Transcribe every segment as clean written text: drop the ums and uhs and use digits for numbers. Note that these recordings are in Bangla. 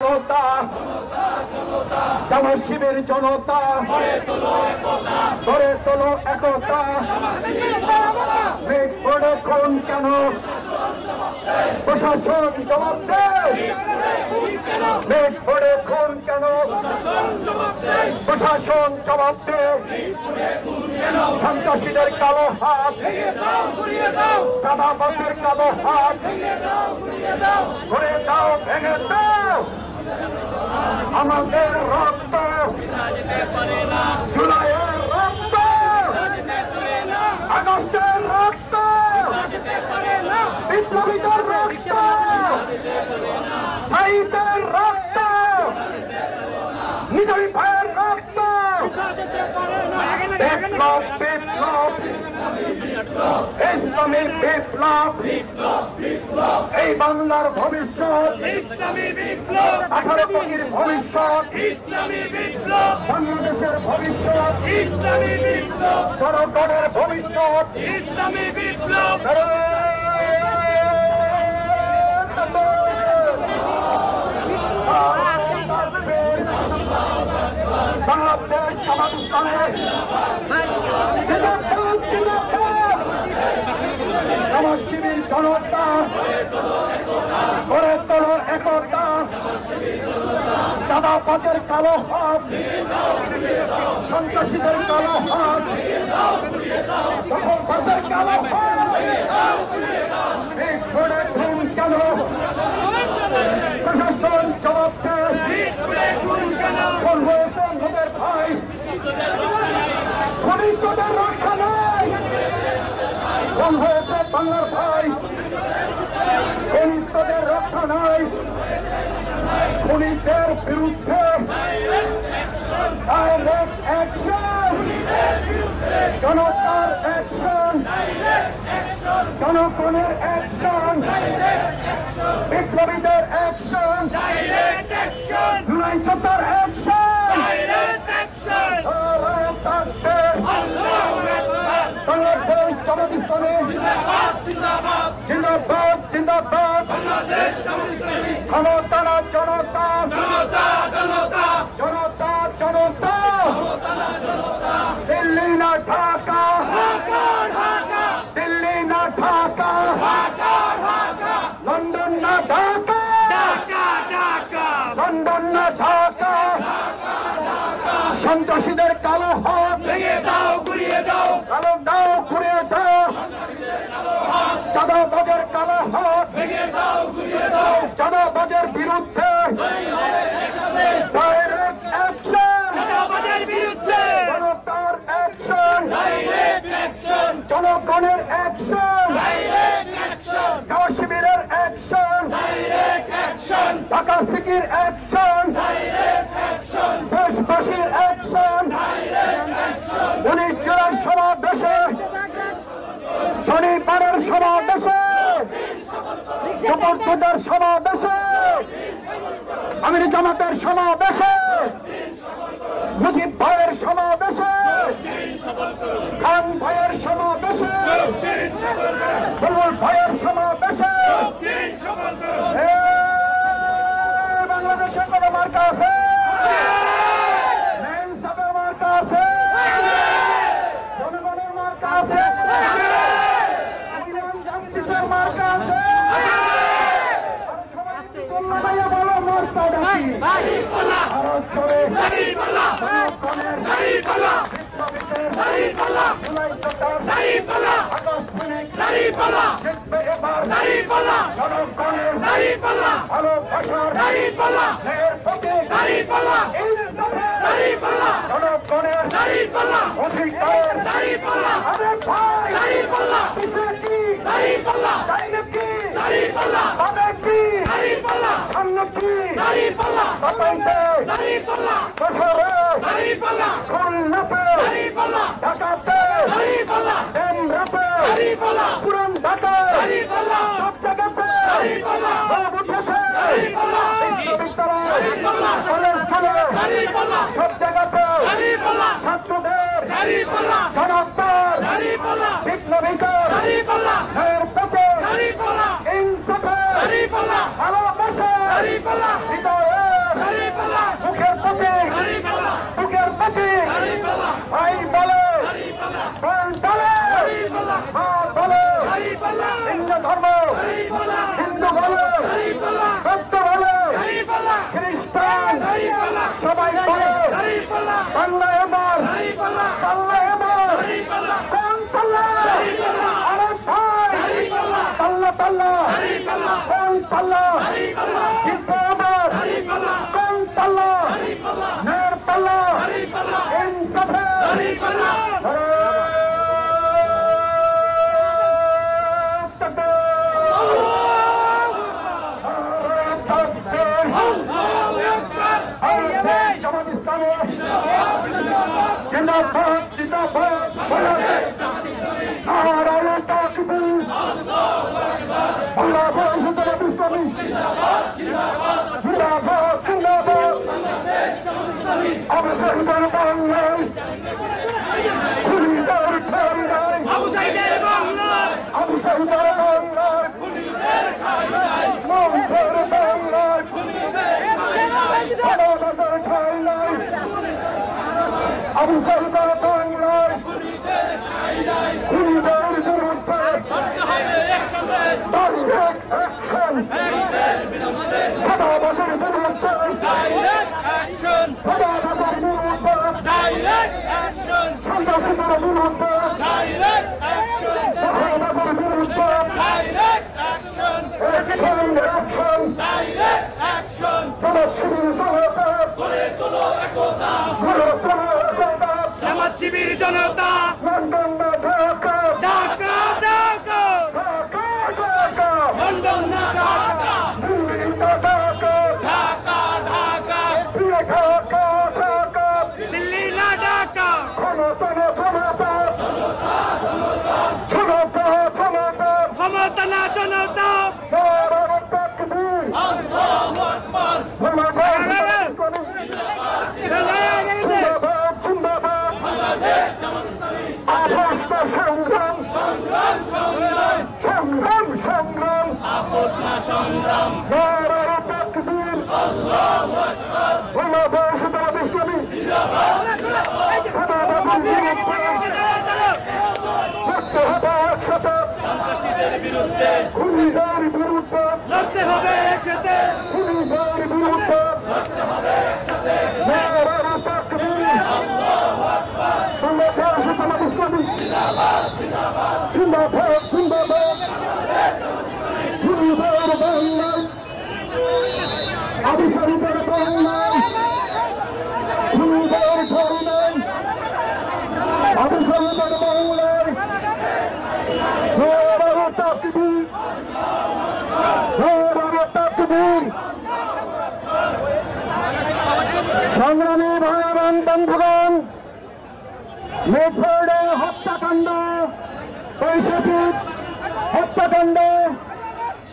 জনতা জামাত শিবির জনতা গড়ে তোলো একতা মিটফোড়ে খুন কেন প্রশাসন জবাব দে মিটফোড়ে খুন কেন প্রশাসন জবাব দে সন্ত্রাসীদের কালো হাত চাঁদাবাজের কালো হাত ঘুরে দাও ভেঙে দাও আমাদের রক্ত জুলাইয়ের রক্ত আগস্টের রক্ত বিপ্লবীদের রক্ত ভাইদের রক্ত নিজের ভাইয়ের রক্ত বিপ্লব বিপ্লব ইসলামী বিপ্লব এই বাংলার ভবিষ্যৎ 18 কোটির ভবিষ্যৎ বাংলাদেশের ভবিষ্যৎ জনগণের ভবিষ্যৎ বাংলাদেশ জামাত ইসলামের জামাত শিবির জনতা গড়ে তোলো একতা চাঁদাবাজের কালো হাত সন্ত্রাসীদের কালো হাত দখলবাজের কালো হাত ঘরে খুন কেন প্রশাসন জবাব দেয় খুন হয়েছে আমাদের ভাই খুনি তোদের রক্ষা নাই খুন হয়েছে বাংলার ভাই খুনি তোদের রক্ষা নাই খুনিদের বিরুদ্ধে ডাইরেক্ট অ্যাকশন জনতার অ্যাকশন জনগণের অ্যাকশন বিপ্লবীদের অ্যাকশন জুলাই যোদ্ধার অ্যাকশন বাংলাদেশ জামাত ইসলামী জিন্দাবাদ জিন্দাবাদ ক্ষমতা না জনতা জনতা জনতা দিল্লি না ঢাকা দিল্লি না ঢাকা লন্ডন না ঢাকা লন্ডন না ঢাকা সন্ত্রাসীদের কালো হাত ভেঙে দাও ঘুরিয়ে দাও কালো দাও ঘুরিয়ে দাও চাঁদাবাজের কালো হাত ভেঙে দাও ঘুরিয়ে দাও চাঁদাবাজের বিরুদ্ধে ডাইরেক্ট অ্যাকশন চাঁদাবাজের বিরুদ্ধে জনতার অ্যাকশন ডাইরেক্ট অ্যাকশন জনগণের অ্যাকশন ডাইরেক্ট অ্যাকশন জামাত শিবিরের অ্যাকশন ডাইরেক্ট অ্যাকশন ঢাকা সিটির অ্যাকশন ডাইরেক্ট অ্যাকশন দেশবাসীর অ্যাকশন ডাইরেক্ট অ্যাকশন 19 জুলাই সমাবেশে শনিবারের সমাবেশে সুপর্তুদের সমাবেশে আমির জামাতের সমাবেশে মুজিব ভাইয়ের সমাবেশে খান ভাইয়ের সমাবেশে বুলবুল ভাইয়ের সমাবেশে বাংলাদেশে কোনো মার্কা আছে মার্কা আছে জনগণের মার্কা আছে মার্কা আছে বলো মার্কা পুরান ঢাকা সব জায়গাতে উঠেছে সব জায়গাতে ছাত্রদের জনতার বিপ্লবীদের ইনসাফের ভালোবাসা হৃদয়ে সবাই বলে পাল্লা এবার পাল্লা এবার কোন পাল্লা আরে ভাই পাল্লা পাল্লা কোন পাল্লা জিতবে এবার কোন পাল্লা নের পাল্লা ইনসাফে জিন্দাবাদ জিন্দাবাদ নারায়ণ তাকবীর বাংলাদেশ জামাত ইসলামী জিন্দাবাদ জিন্দাবাদ আবু সাইদের বাংলায় খুনিদের ঠাই নাই আবু সাইদের বাংলায় খুনিদের ঠাই নাই মন্ত্রের বাংলায় খুনিদের ঠাই নাই আবু সাইদের বাংলায় খুনিদের বিরুদ্ধে ডাইরেক্ট অ্যাকশন সদাবাদের বিরুদ্ধে সদাবাদের বিরুদ্ধে সন্ত্রাসীদের বিরুদ্ধে সদাবাদের বিরুদ্ধে অ্যাকশন জামাত শিবির জনতা লন্ডন না ঢাকা ঢাকা ঢাকা ঢাকা লন্ডন না ঢাকা দিল্লি না ঢাকা ঢাকা ঢাকা ঢাকা ঢাকা দিল্লি না ঢাকা ক্ষমতা না জনতা জনতা জনতা ক্ষমতা না জনতা নারায়ণ তাকবীর আল্লাহু আকবার সংগ্রাম সংগ্রাম নারায়ণ তাকবীর আল্লাহু আকবার বাংলাদেশ জামাত ইসলামী লড়তে হবে একসাথে খুনিদের বিরুদ্ধে লড়তে হবে একসাথে খুনিদের বিরুদ্ধে লড়তে হবে একসাথে নারায়ণ তাকবীর আল্লাহু আকবার বাংলাদেশ জামাত ইসলামী জিন্দাবাদ জিন্দাবাদ জিন্দাবাদ জিন্দাবাদ খুনিদের বাংলায় আবু সাইদের বাংলায় খুনিদের ঠাই নাই আবু সাইদের বাংলায় নারায়ণ তাকবীর নারায়ণ তাকবীর সংগ্রামী ভাইরান বন্ধুগণ মিটফোর্ডে হত্যাকাণ্ড পৈশাচিক হত্যাকাণ্ড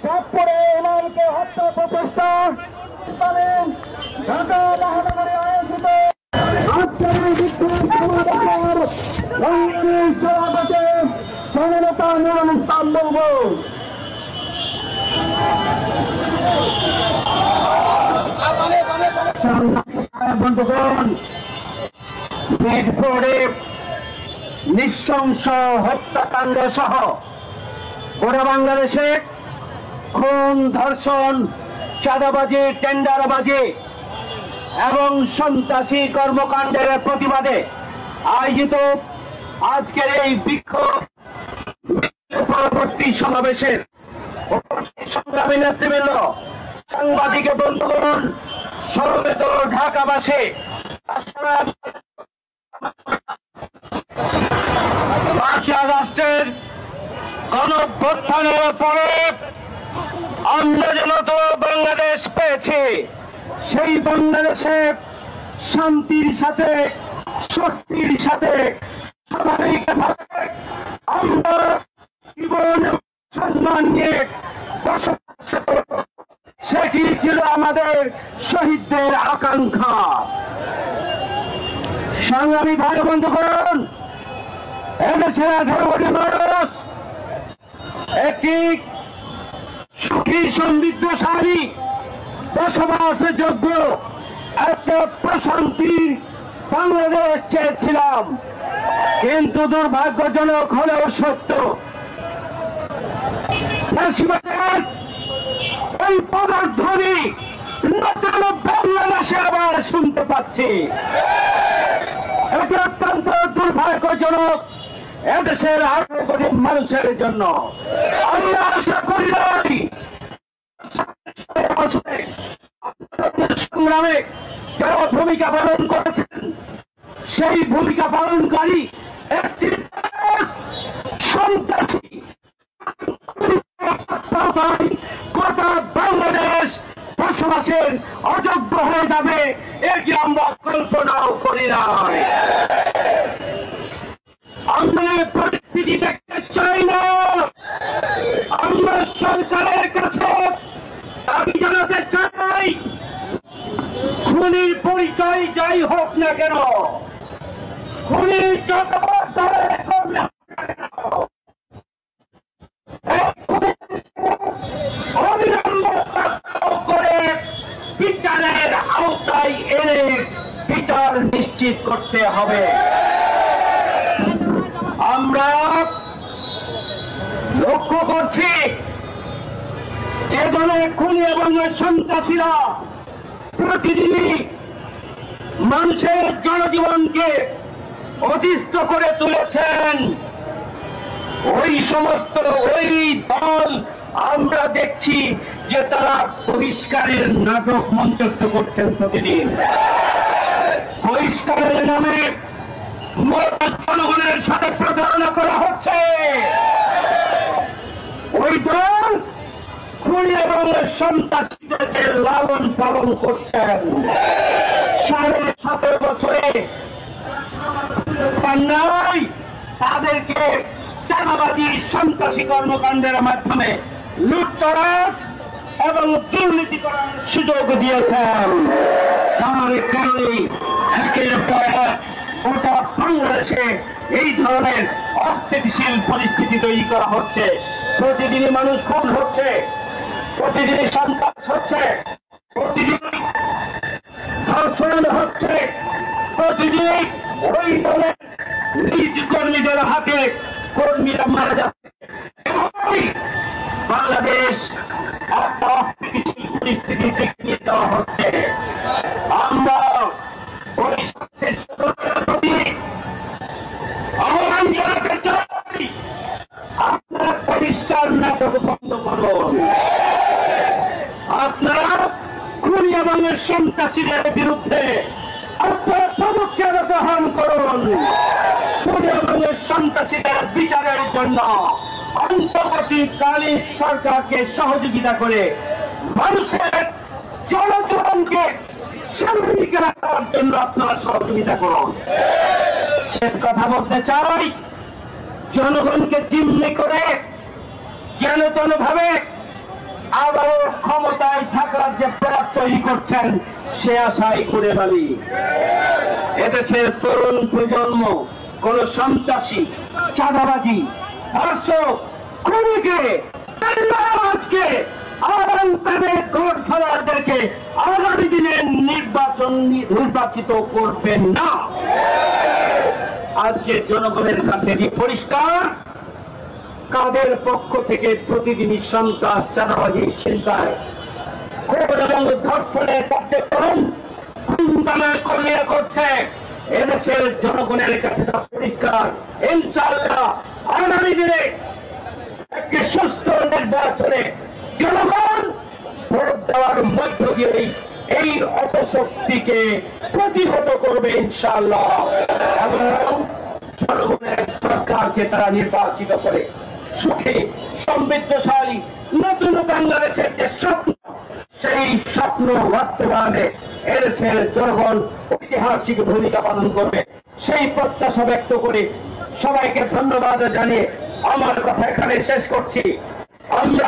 চাঁদপুরে ইমামকে হত্যা প্রচেষ্টা ঢাকা মহানগরে আয়োজিত আজকের এই বিক্ষোভ সমাবেশের রঙিন সভাপতি স্বাধীনতা নুরুল ইসলাম বুলবুল বন্ধুগণ মিটফোর্ডে নৃশংস হত্যাকাণ্ড সহ গোটা বাংলাদেশে খুন ধর্ষণ চাঁদাবাজি টেন্ডারবাজি এবং সন্ত্রাসী কর্মকাণ্ডের প্রতিবাদে আয়োজিত আজকের এই বিক্ষোভ পরবর্তী সমাবেশের সংগ্রামী নেতৃবৃন্দ সাংবাদিক বন্ধুগণ সমবেত ঢাকাবাসী 5 আগস্টের গণঅভ্যুত্থানের পরে আমরা যেন তো বাংলাদেশ পেয়েছি, সেই বাংলাদেশে শান্তির সাথে স্বস্তির সাথে স্বাভাবিকভাবে আমরা জীবন সম্মান নিয়ে বসবাস করব, সেটি ছিল আমাদের শহীদদের আকাঙ্ক্ষা। সংগ্রামী ভাই বন্ধুগণ, এদেশের 18 কোটি মানুষ একটি সুখী সমৃদ্ধশালী বসবাসের যোগ্য একটা প্রশান্তির বাংলাদেশ চেয়েছিলাম, কিন্তু দুর্ভাগ্যজনক হলেও সত্য এই পদার্থনী নতুন বাংলাদেশে আবার আমরা শুনতে পাচ্ছি। এটি অত্যন্ত দুর্ভাগ্যজনক এদেশের 18 কোটি মানুষের জন্য। আমরা আশা করি সংগ্রামে যারা ভূমিকা পালন করেছেন সেই ভূমিকা পালনকারী একটি সন্ত্রাসী গোটা বাংলাদেশ বসবাসের অযোগ্য হয়ে যাবে, এটি আমরা কল্পনাও করি নাই। আমরা পরিস্থিতি দেখতে চাই না। আমরা সরকারের কাছে দাবি জানাতে চাই, খুনির পরিচয় যাই হোক না কেন, খুনির করে বিচারের আওতায় এনে বিচার নিশ্চিত করতে হবে। আমরা লক্ষ্য করছি যে দলের খুনি এবং সন্ত্রাসীরা প্রতিদিনই মানুষের জনজীবনকে অতিষ্ঠ করে তুলেছেন, ওই সমস্ত ওই দল আমরা দেখছি যে তারা বহিষ্কারের নাটক মঞ্চস্থ করছেন প্রতিদিন। বহিষ্কারের নামে জনগণের সাথে প্রতারণা করা হচ্ছে। ওই দল খুনি এবং সন্ত্রাসীদেরকে লালন পালন করছেন। 17.5 বছরে তাদেরকে চাঁদাবাজি সন্ত্রাসী কর্মকাণ্ডের মাধ্যমে লুটতরাজ এবং দুর্নীতি করার সুযোগ দিয়েছেন। তার কারণে একের পর এক গোটা বাংলাদেশে এই ধরনের অস্থিতিশীল পরিস্থিতি তৈরি করা হচ্ছে। প্রতিদিনই মানুষ খুন হচ্ছে, প্রতিদিনই সন্ত্রাস হচ্ছে, প্রতিদিনই ধর্ষণ হচ্ছে, প্রতিদিনই ওই দলের নিজ কর্মীদের হাতে কর্মীরা মারা যাচ্ছে। বাংলাদেশ একটা অস্থিতিশীল পরিস্থিতি দেখিয়ে দেওয়া হচ্ছে। আমরা ওই আহ্বান জানাতে চাই, আপনারা পরিষ্কার নাটক বন্ধ করুন। আপনারা খুনি এবং সন্ত্রাসীদের বিরুদ্ধে আপনারা পদক্ষেপ গ্রহণ করুন। খুনি এবং সন্ত্রাসীদের বিচারের জন্য অন্তর্বর্তীকালীন সরকারকে সহযোগিতা করে মানুষের জনজীবনকে স্বাভাবিক রাখার জন্য আপনারা সহযোগিতা করুন। সে কথা বলতে চাই, জনগণকে জিম্মি করে যেন ভাবে আবারও ক্ষমতায় থাকার যে প্রয়াস তৈরি করছেন সে আশাই করে ফেলি। এদেশের তরুণ প্রজন্ম কোন সন্ত্রাসী, চাঁদাবাজি, ধর্ষক, খুনিকে, আজকে আগামী তাদের গড়ফাদারদেরকে আগামী দিনের নির্বাচিত করবেন না। আজকে জনগণের কাছে পরিষ্কার, কাদের পক্ষ থেকে প্রতিদিনই সন্ত্রাস, চাঁদাবাজি, ছিনতাই, খুন এবং ধর্ষণের কার্যক্রম কর্মীরা করছে। এদেশের জনগণের কাছে পরিষ্কার। ইনশাআল্লাহ আগামী দিনে একটি সুস্থ নির্বাচনে জনগণ ভোট দেওয়ার মধ্য দিয়ে এই অপশক্তিকে প্রতিহত করবে ইনশাআল্লাহ, এবং জনগণের সরকারকে তারা নির্বাচিত করে সুখী, সমৃদ্ধশালী নতুন বাংলাদেশের যে স্বপ্ন, সেই স্বপ্ন বাস্তবায়নে এদেশের জনগণ ঐতিহাসিক ভূমিকা পালন করবে, সেই প্রত্যাশা ব্যক্ত করে সবাইকে ধন্যবাদ জানিয়ে আমার কথা এখানে শেষ করছি। আমরা